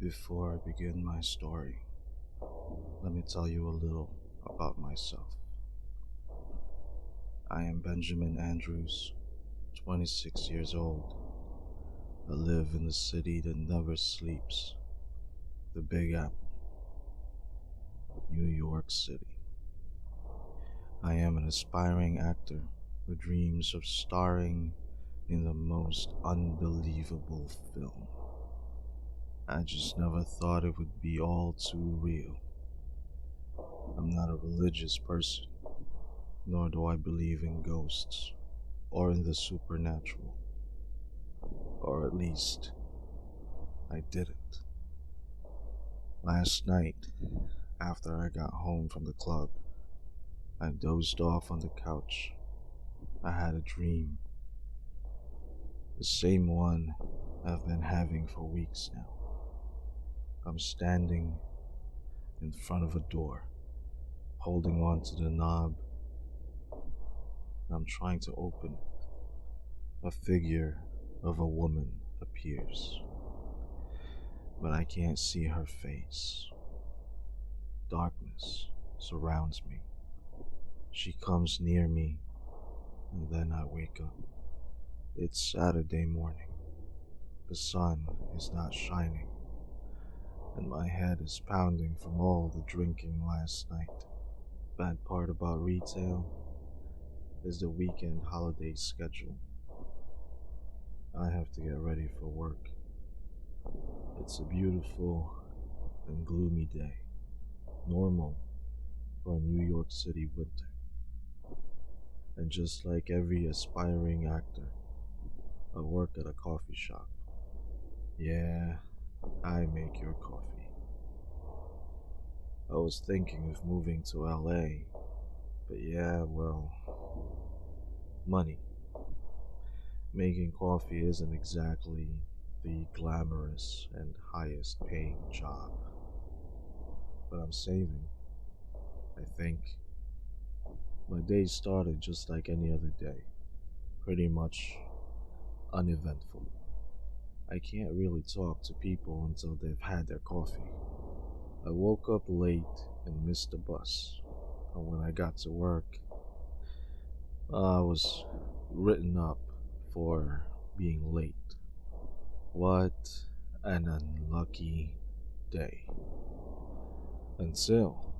Before I begin my story, let me tell you a little about myself. I am Benjamin Andrews, 26 years old. I live in the city that never sleeps, the Big Apple, New York City. I am an aspiring actor who dreams of starring in the most unbelievable film. I just never thought it would be all too real. I'm not a religious person, nor do I believe in ghosts or in the supernatural. Or at least, I didn't. Last night, after I got home from the club, I dozed off on the couch. I had a dream, the same one I've been having for weeks now. I'm standing in front of a door, holding on to the knob. I'm trying to open it. A figure of a woman appears, but I can't see her face. Darkness surrounds me. She comes near me, and then I wake up. It's Saturday morning. The sun is not shining, and my head is pounding from all the drinking last night. Bad part about retail is the weekend holiday schedule. I have to get ready for work. It's a beautiful and gloomy day, normal for a New York City winter. And just like every aspiring actor, I work at a coffee shop. Yeah, I make your coffee. I was thinking of moving to LA, but yeah, well, money. Making coffee isn't exactly the glamorous and highest paying job. But I'm saving, I think. My day started just like any other day, pretty much uneventful. I can't really talk to people until they've had their coffee. I woke up late and missed the bus, and when I got to work, I was written up for being late. What an unlucky day. Until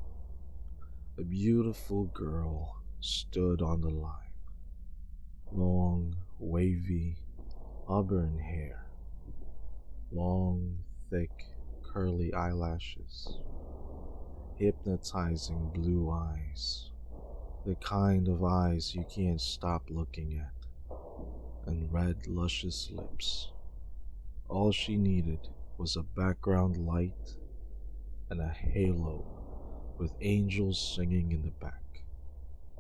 a beautiful girl stood on the line. Long, wavy, auburn hair. Long, thick, curly eyelashes. Hypnotizing blue eyes. The kind of eyes you can't stop looking at. And red, luscious lips. All she needed was a background light and a halo with angels singing in the back.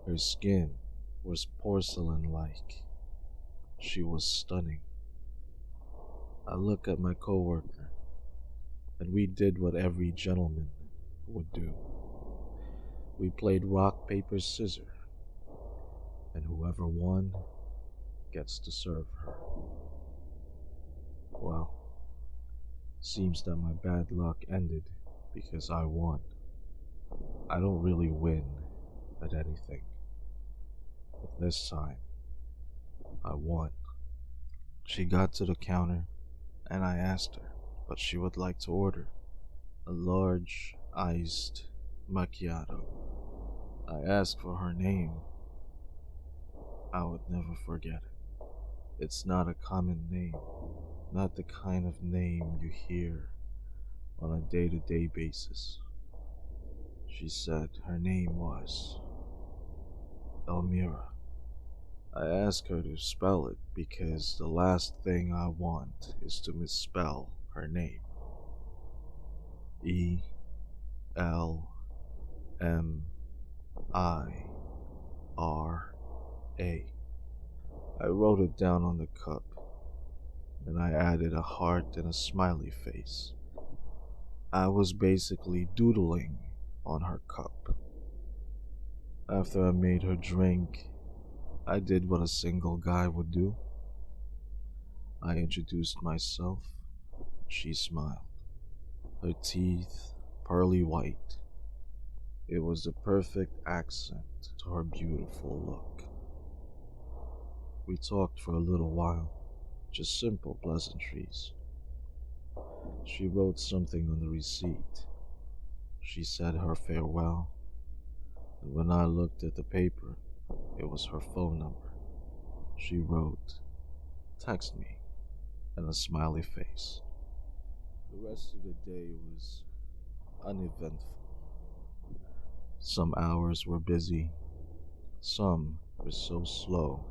Her skin was porcelain-like. She was stunning. I looked at my coworker, and we did what every gentleman would do. We played rock, paper, scissors, and whoever won gets to serve her. Well, seems that my bad luck ended because I won. I don't really win at anything, but this time, I won. She got to the counter, and I asked her what she would like to order. A large, iced macchiato. I asked for her name. I would never forget it. It's not a common name, not the kind of name you hear on a day-to-day basis. She said her name was Elmira. I asked her to spell it because the last thing I want is to misspell her name. Elmira. I wrote it down on the cup, and I added a heart and a smiley face. I was basically doodling on her cup. After I made her drink, I did what a single guy would do. I introduced myself. She smiled. her teeth pearly white. It was the perfect accent to her beautiful look. We talked for a little while, just simple pleasantries. She wrote something on the receipt. She said her farewell, and when I looked at the paper, it was her phone number. She wrote, "Text me," and a smiley face. The rest of the day was uneventful. Some hours were busy, some were so slow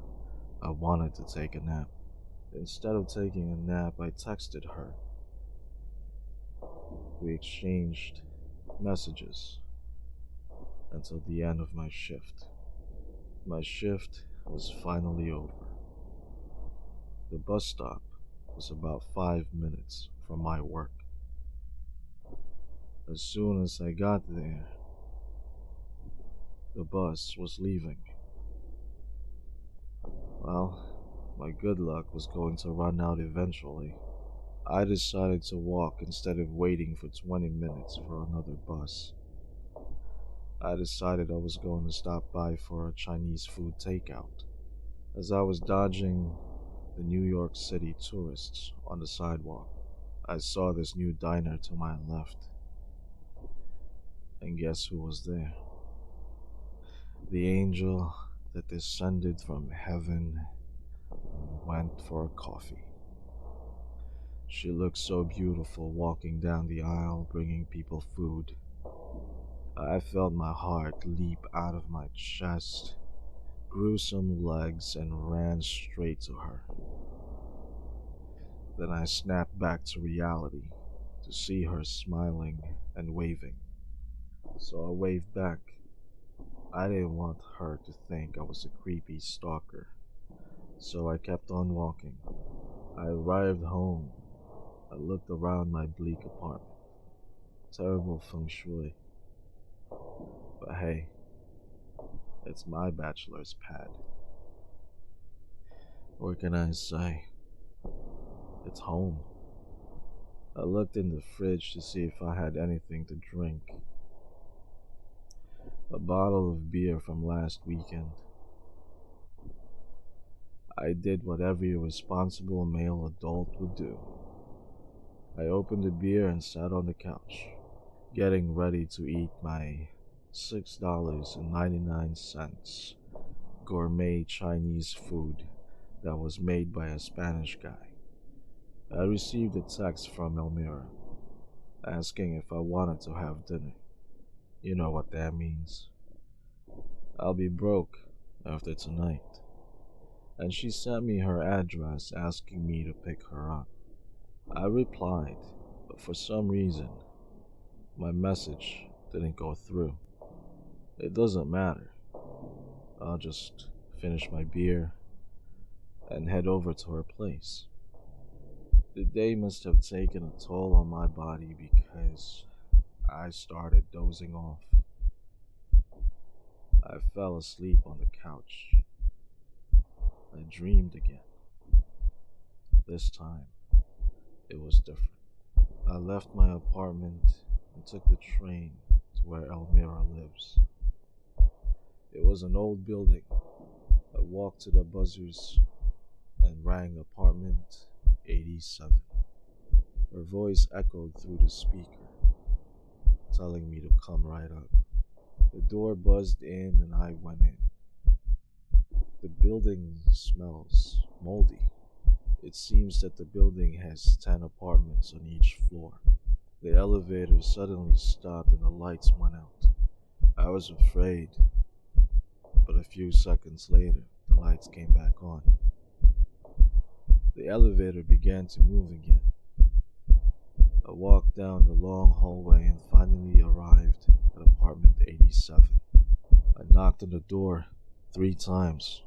I wanted to take a nap. Instead of taking a nap, I texted her. We exchanged messages until the end of my shift. My shift was finally over. The bus stop was about 5 minutes from my work. As soon as I got there, the bus was leaving. Well, my good luck was going to run out eventually. I decided to walk instead of waiting for 20 minutes for another bus. I decided I was going to stop by for a Chinese food takeout. As I was dodging the New York City tourists on the sidewalk, I saw this new diner to my left. And guess who was there? The angel that descended from heaven and went for a coffee. She looked so beautiful walking down the aisle bringing people food. I felt my heart leap out of my chest, grew some legs, and ran straight to her. Then I snapped back to reality to see her smiling and waving. So I waved back. I didn't want her to think I was a creepy stalker, so I kept on walking. I arrived home. I looked around my bleak apartment. Terrible feng shui. But hey, it's my bachelor's pad. What can I say? It's home. I looked in the fridge to see if I had anything to drink. A bottle of beer from last weekend. I did what every responsible male adult would do. I opened the beer and sat on the couch, getting ready to eat my $6.99 gourmet Chinese food that was made by a Spanish guy. I received a text from Elmira asking if I wanted to have dinner. You know what that means. I'll be broke after tonight. And she sent me her address asking me to pick her up. I replied, but for some reason, my message didn't go through. It doesn't matter. I'll just finish my beer and head over to her place. The day must have taken a toll on my body because I started dozing off. I fell asleep on the couch. I dreamed again. This time, it was different. I left my apartment and took the train to where Elmira lives. It was an old building. I walked to the buzzers and rang apartment 87. Her voice echoed through the speaker, telling me to come right up. The door buzzed in and I went in. The building smells moldy. It seems that the building has 10 apartments on each floor. The elevator suddenly stopped and the lights went out. I was afraid, but a few seconds later, the lights came back on. The elevator began to move again. I walked down the long hallway and finally arrived at apartment 87. I knocked on the door 3 times,